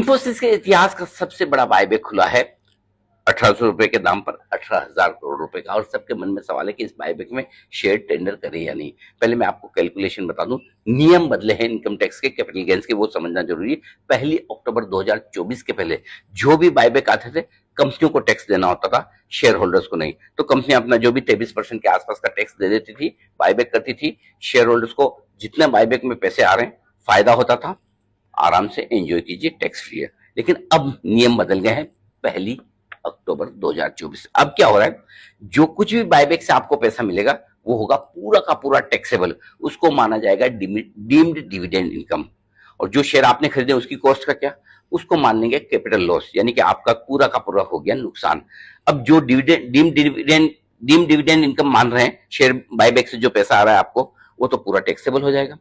इंफोसिस के इतिहास का सबसे बड़ा बायबैक खुला है 1800 रुपए के दाम पर 18,000 करोड़ रुपए का। और सबके मन में सवाल है कि इस बायबैक में शेयर टेंडर करें या नहीं। पहले मैं आपको कैलकुलेशन बता दूं, नियम बदले हैं इनकम टैक्स के, कैपिटल गेन्स के, वो समझना जरूरी है। 1 अक्टूबर 2024 के पहले जो भी बायबैक आते थे कंपनियों को टैक्स देना होता था, शेयर होल्डर्स को नहीं। तो कंपनी अपना जो भी 23% के आसपास का टैक्स दे देती थी, बायबैक करती थी। शेयर होल्डर्स को जितने बायबैक में पैसे आ रहे हैं फायदा होता था, आराम से एंजॉय कीजिए, टैक्स फ्री है। लेकिन अब नियम बदल गए हैं 1 अक्टूबर 2024। अब क्या हो रहा है, जो कुछ भी बायबैक से आपको पैसा मिलेगा वो होगा पूरा का पूरा टैक्सेबल, उसको माना जाएगा डीम्ड डिविडेंड इनकम। और जो शेयर आपने खरीदे उसकी कॉस्ट का क्या, उसको मान लेंगे कैपिटल लॉस, यानी कि आपका पूरा का पूरा हो गया नुकसान। अब जो डीम डिविडेंड इनकम मान रहे हैं शेयर बायबैक से जो पैसा आ रहा है आपको, वो तो पूरा टैक्सेबल हो जाएगा।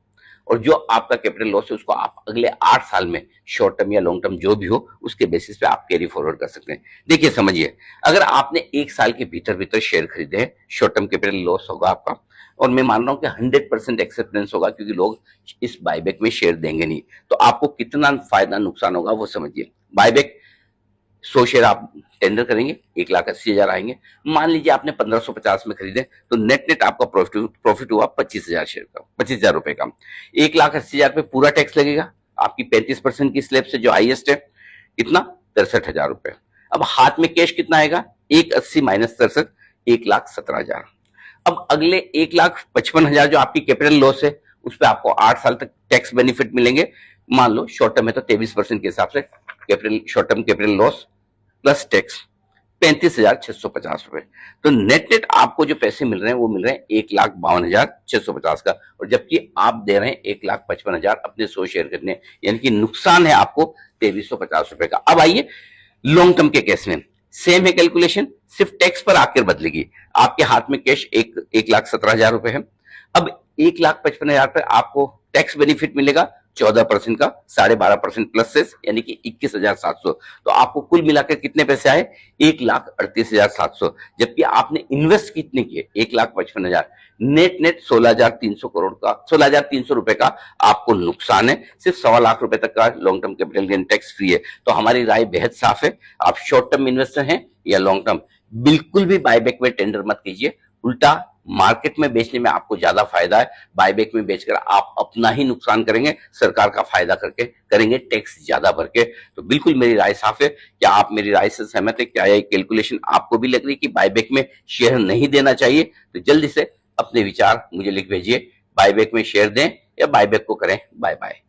और जो आपका कैपिटल लॉस है उसको आप अगले 8 साल में शॉर्ट टर्म या लॉन्ग टर्म जो भी हो उसके बेसिस पे आप कैरी फॉरवर्ड कर सकते हैं। देखिए समझिए, अगर आपने 1 साल के भीतर भीतर शेयर खरीदे हैं, शॉर्ट टर्म कैपिटल लॉस होगा आपका। और मैं मान रहा हूं कि 100% एक्सेप्टेंस होगा, क्योंकि लोग इस बायबैक में शेयर देंगे नहीं। तो आपको कितना फायदा नुकसान होगा वो समझिए। बायबैक 100 शेयर आप टेंडर करेंगे, 1,80,000 आएंगे। मान लीजिए आपने 1550 में खरीदे, तो नेट नेट आपका प्रॉफिट हुआ 25,000 शेयर का, 25,000 रुपए का। 1,80,000 पे पूरा टैक्स लगेगा आपकी 35% की स्लैब से, जो हाईएस्ट है, कितना, 63,000 रुपए। अब हाथ में कैश कितना आएगा, 1,80 माइनस 63, 1,17,000। अब अगले 1,55,000 जो आपकी कैपिटल लॉस है उस पर आपको 8 साल तक टैक्स बेनिफिट मिलेंगे। मान लो शॉर्ट टर्म में तो 23% के हिसाब से capital, short term capital loss plus tax 35,650 रुपए। तो नेट नेट आपको जो पैसे मिल रहे हैं वो मिल रहे हैं 1,52,650 का। और जबकि आप दे रहे हैं 1,55,000 अपने 100 शेयर करने, यानी कि नुकसान है आपको 2,350 रुपए का। अब आइए लॉन्ग टर्म के केस में सेम है कैलकुलेशन, सिर्फ टैक्स पर आकर बदलेगी। आपके हाथ में कैश 1,17,000 रुपए है। अब 1,55,000 पे आपको टैक्स बेनिफिट मिलेगा 14% का, 12.5% प्लस सेस, यानी कि 21,700। तो आपको कुल मिलाकर कितने पैसे आए, 1,38,700। जबकि आपने इन्वेस्ट कितने किए, 1,55,000। नेट नेट 16,300 करोड़ का, 16,300 रुपए का आपको नुकसान है। सिर्फ 1.25 लाख रुपए तक का long term capital gain tax free है। तो हमारी राय बेहद साफ है, आप शॉर्ट टर्म इन्वेस्टर हैं या लॉन्ग टर्म, बिल्कुल भी बायबैक में टेंडर मत कीजिए। उल्टा मार्केट में बेचने में आपको ज्यादा फायदा है, बायबैक में बेचकर आप अपना ही नुकसान करेंगे, सरकार का फायदा करके करेंगे, टैक्स ज्यादा भर के। तो बिल्कुल मेरी राय साफ है। क्या आप मेरी राय से सहमत है? क्या यह कैलकुलेशन आपको भी लग रही है कि बायबैक में शेयर नहीं देना चाहिए? तो जल्दी से अपने विचार मुझे लिख भेजिए, बायबैक में शेयर दें या बायबैक को करें। Bye bye.